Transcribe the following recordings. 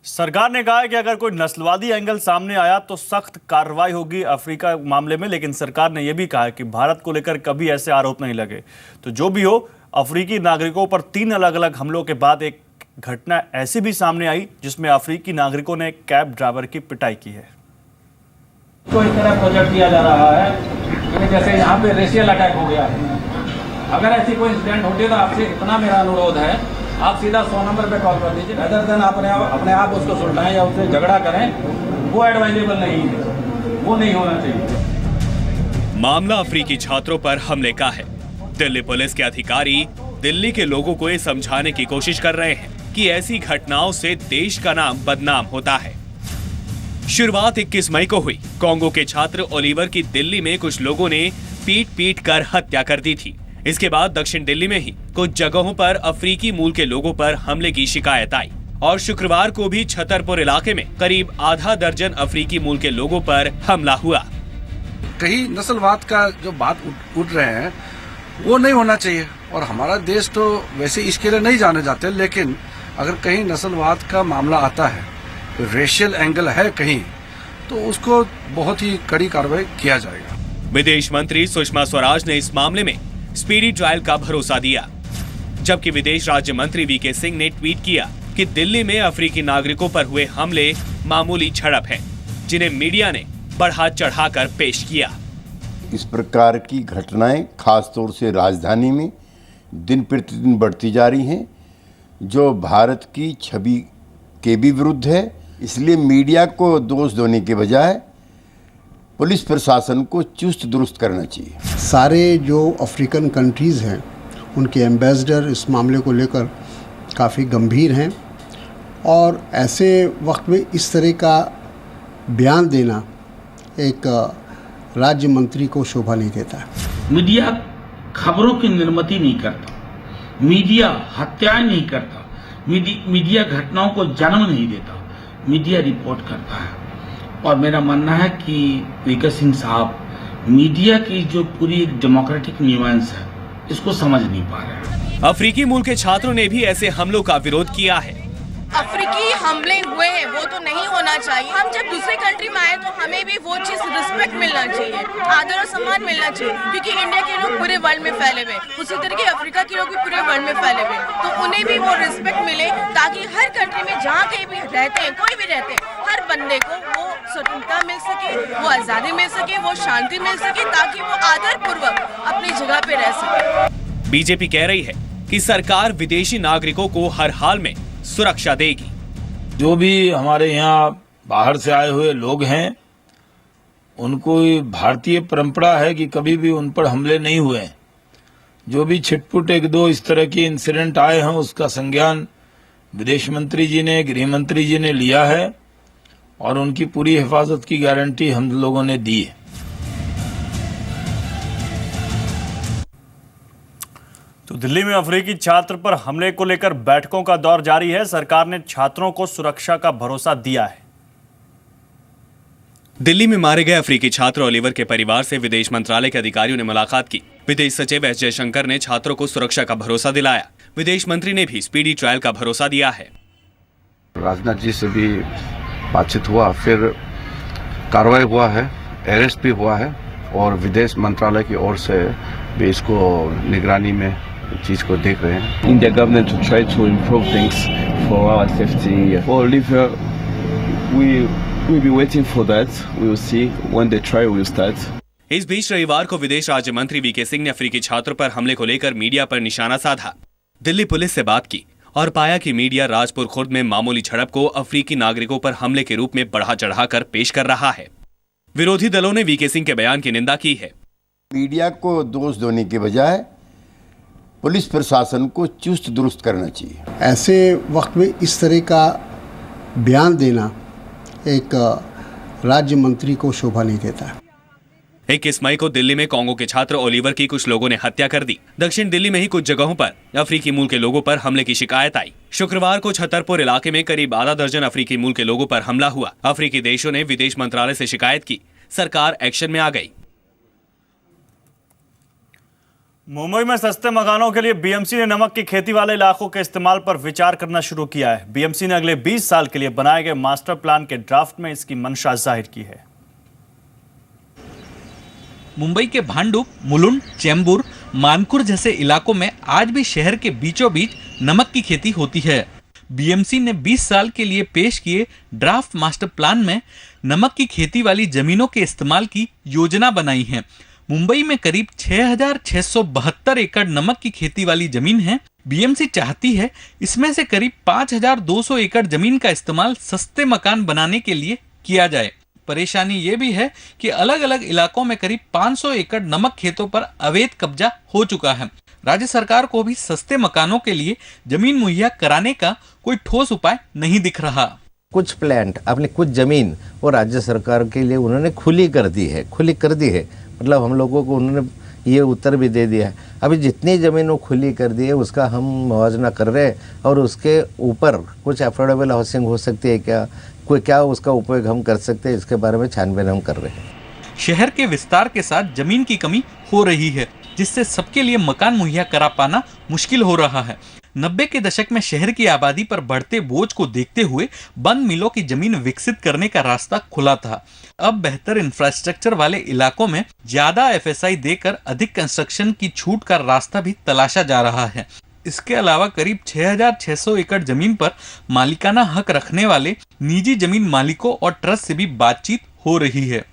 सरकार ने कहा है कि अगर कोई नस्लवादी एंगल सामने आया तो सख्त कार्रवाई होगी अफ्रीका मामले में, लेकिन सरकार ने यह भी कहा है कि भारत को लेकर कभी ऐसे आरोप नहीं लगे। तो जो भी हो, अफ्रीकी नागरिकों पर 3 अलग अलग हमलों के बाद एक घटना ऐसी भी सामने आई जिसमें अफ्रीकी नागरिकों ने कैब ड्राइवर की पिटाई की है। तो इस तरह प्रोजेक्ट किया जा रहा है जैसे यहाँ पे रेशियल अटैक हो गया है। अगर ऐसी कोई इंसिडेंट होती है तो आपसे इतना मेरा अनुरोध है, आप सीधा 100 नंबर पे कॉल कर दीजिए। अदर देन अपने आप उसको सुलटाएं या उससे झगड़ा करें, वो एडवाइजेबल नहीं है, वो नहीं होना चाहिए। मामला अफ्रीकी छात्रों पर हमले का है। दिल्ली पुलिस के अधिकारी दिल्ली के लोगों को ये समझाने की कोशिश कर रहे हैं कि ऐसी घटनाओं से देश का नाम बदनाम होता है। शुरुआत 21 मई को हुई। कांगो के छात्र ओलिवर की दिल्ली में कुछ लोगों ने पीट कर हत्या कर दी थी। इसके बाद दक्षिण दिल्ली में ही कुछ जगहों पर अफ्रीकी मूल के लोगों पर हमले की शिकायत आई और शुक्रवार को भी छतरपुर इलाके में करीब आधा दर्जन अफ्रीकी मूल के लोगों पर हमला हुआ। कहीं नस्लवाद का जो बात उठ रहे हैं वो नहीं होना चाहिए, और हमारा देश तो वैसे इसके लिए नहीं जाने जाते, लेकिन अगर कहीं नस्लवाद का मामला आता है, रेशियल एंगल है कहीं, तो उसको बहुत ही कड़ी कार्रवाई किया जाएगा। विदेश मंत्री सुषमा स्वराज ने इस मामले में स्पीडी ट्रायल का भरोसा दिया, जबकि विदेश राज्य मंत्री वीके सिंह ने ट्वीट किया कि दिल्ली में अफ्रीकी नागरिकों पर हुए हमले मामूली झड़प हैं, जिन्हें मीडिया ने बढ़ा चढ़ाकर पेश किया। इस प्रकार की घटनाएं खासतौर से राजधानी में दिन प्रतिदिन बढ़ती जा रही हैं, जो भारत की छवि के भी विरुद्ध है। इसलिए मीडिया को दोष देने के बजाय पुलिस प्रशासन को चुस्त दुरुस्त करना चाहिए। सारे जो अफ्रीकन कंट्रीज़ हैं उनके एम्बेसडर इस मामले को लेकर काफ़ी गंभीर हैं, और ऐसे वक्त में इस तरह का बयान देना एक राज्य मंत्री को शोभा नहीं देता है। मीडिया खबरों की निर्मिती नहीं करता, मीडिया हत्याएं नहीं करता, मीडिया घटनाओं को जन्म नहीं देता, मीडिया रिपोर्ट करता है। और मेरा मानना है कि वीके सिंह साहब मीडिया की जो पूरी डेमोक्रेटिक न्यूएंस है इसको समझ नहीं पा रहे हैं। अफ्रीकी मूल के छात्रों ने भी ऐसे हमलों का विरोध किया है। अफ्रीकी हमले हुए हैं, वो तो नहीं होना चाहिए। हम जब दूसरे कंट्री में आए तो हमें भी वो चीज रिस्पेक्ट मिलना चाहिए, आदर और सम्मान मिलना चाहिए, क्योंकि इंडिया के लोग पूरे वर्ल्ड में फैले हुए, उसी तरह के अफ्रीका के लोग भी पूरे वर्ल्ड में फैले हुए, तो उन्हें भी वो रिस्पेक्ट मिले, ताकि हर कंट्री में जहाँ कहीं भी रहते हैं, कोई भी रहते हैं, हर बंदे को वो स्वतंत्रता मिल सके, वो आजादी मिल सके, वो शांति मिल सके, ताकि वो आदर पूर्वक अपनी जगह पे रह सके। बीजेपी कह रही है कि सरकार विदेशी नागरिकों को हर हाल में सुरक्षा देगी। जो भी हमारे यहाँ बाहर से आए हुए लोग हैं, उनको भारतीय परंपरा है कि कभी भी उन पर हमले नहीं हुए हैं। जो भी छिटपुट 1-2 इस तरह के इंसिडेंट आए हैं, उसका संज्ञान विदेश मंत्री जी ने, गृह मंत्री जी ने लिया है, और उनकी पूरी हिफाजत की गारंटी हम लोगों ने दी है। तो दिल्ली में अफ्रीकी छात्र पर हमले को लेकर बैठकों का दौर जारी है। सरकार ने छात्रों को सुरक्षा का भरोसा दिया है। दिल्ली में मारे गए अफ्रीकी छात्र ओलिवर के परिवार से विदेश मंत्रालय के अधिकारियों ने मुलाकात की। विदेश सचिव एस जयशंकर ने छात्रों को सुरक्षा का भरोसा दिलाया। विदेश मंत्री ने भी स्पीडी ट्रायल का भरोसा दिया है। राजनाथ जी से भी बातचीत हुआ, फिर कार्रवाई हुआ है, अरेस्ट भी हुआ है, और विदेश मंत्रालय की ओर से भी इसको निगरानी में चीज को देख रहे हैं। India government to try to improve things for our safety. For Oliver, we'll be waiting for that. We will see when the trial will start. इस बीच रविवार को विदेश राज्य मंत्री वीके सिंह ने अफ्रीकी छात्रों पर हमले को लेकर मीडिया पर निशाना साधा। दिल्ली पुलिस से बात की और पाया कि मीडिया राजपुर खुर्द में मामूली झड़प को अफ्रीकी नागरिकों पर हमले के रूप में बढ़ा चढ़ाकर पेश कर रहा है। विरोधी दलों ने वीके सिंह के बयान की निंदा की है। मीडिया को दोष देने के बजाय पुलिस प्रशासन को चुस्त दुरुस्त करना चाहिए। ऐसे वक्त में इस तरह का बयान देना एक राज्य मंत्री को शोभा नहीं देता है। 21 मई को दिल्ली में कांगो के छात्र ओलिवर की कुछ लोगों ने हत्या कर दी। दक्षिण दिल्ली में ही कुछ जगहों पर अफ्रीकी मूल के लोगों पर हमले की शिकायत आई। शुक्रवार को छतरपुर इलाके में करीब आधा दर्जन अफ्रीकी मूल के लोगों पर हमला हुआ। अफ्रीकी देशों ने विदेश मंत्रालय से शिकायत की। सरकार एक्शन में आ गई। मुंबई में सस्ते मकानों के लिए बीएमसी ने नमक की खेती वाले इलाकों के इस्तेमाल पर विचार करना शुरू किया है। बीएमसी ने अगले 20 साल के लिए बनाए गए मास्टर प्लान के ड्राफ्ट में इसकी मंशा जाहिर की है। मुंबई के भांडुप, मुलुंड, चेंबूर, मानकुर जैसे इलाकों में आज भी शहर के बीचों बीच नमक की खेती होती है। बीएमसी ने 20 साल के लिए पेश किए ड्राफ्ट मास्टर प्लान में नमक की खेती वाली जमीनों के इस्तेमाल की योजना बनाई है। मुंबई में करीब 6,672 एकड़ नमक की खेती वाली जमीन है। बीएमसी चाहती है इसमें से करीब 5,200 एकड़ जमीन का इस्तेमाल सस्ते मकान बनाने के लिए किया जाए। परेशानी ये भी है कि अलग अलग इलाकों में करीब 500 एकड़ नमक खेतों पर अवैध कब्जा हो चुका है। राज्य सरकार को भी सस्ते मकानों के लिए जमीन मुहैया कराने का कोई ठोस उपाय नहीं दिख रहा। कुछ प्लांट अपनी कुछ जमीन वो राज्य सरकार के लिए उन्होंने खुली कर दी है। मतलब हम लोगों को उन्होंने ये उत्तर भी दे दिया है। अभी जितनी ज़मीन वो खुली कर दी है उसका हम मुआवजा कर रहे हैं और उसके ऊपर कुछ अफोर्डेबल हाउसिंग हो सकती है क्या उसका उपयोग हम कर सकते हैं, इसके बारे में छानबीन हम कर रहे हैं। शहर के विस्तार के साथ जमीन की कमी हो रही है, जिससे सबके लिए मकान मुहैया करा पाना मुश्किल हो रहा है। 90 के दशक में शहर की आबादी पर बढ़ते बोझ को देखते हुए बंद मिलों की जमीन विकसित करने का रास्ता खुला था। अब बेहतर इंफ्रास्ट्रक्चर वाले इलाकों में ज्यादा एफएसआई देकर अधिक कंस्ट्रक्शन की छूट का रास्ता भी तलाशा जा रहा है। इसके अलावा करीब 6,600 एकड़ जमीन पर मालिकाना हक रखने वाले निजी जमीन मालिकों और ट्रस्ट से भी बातचीत हो रही है।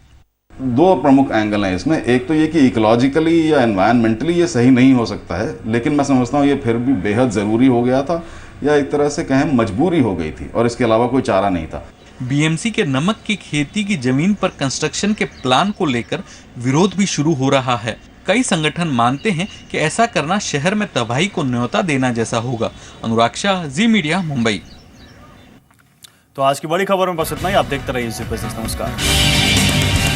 दो प्रमुख एंगल हैं इसमें। एक तो ये कि इकोलॉजिकली या एनवायरमेंटली ये सही नहीं हो सकता है, लेकिन मैं समझता हूँ ये फिर भी बेहद ज़रूरी हो गया था या एक तरह से कहें मजबूरी हो गई थी और इसके अलावा कोई चारा नहीं था। बीएमसी के नमक की खेती की जमीन पर कंस्ट्रक्शन के प्लान को लेकर विरोध भी शुरू हो रहा है। कई संगठन मानते हैं कि ऐसा करना शहर में तबाही को न्योता देना जैसा होगा। अनुराग शाह, जी मीडिया, मुंबई। तो आज की बड़ी खबर में बस इतना ही। आप देखते रहिए जी बिजनेस। नमस्कार।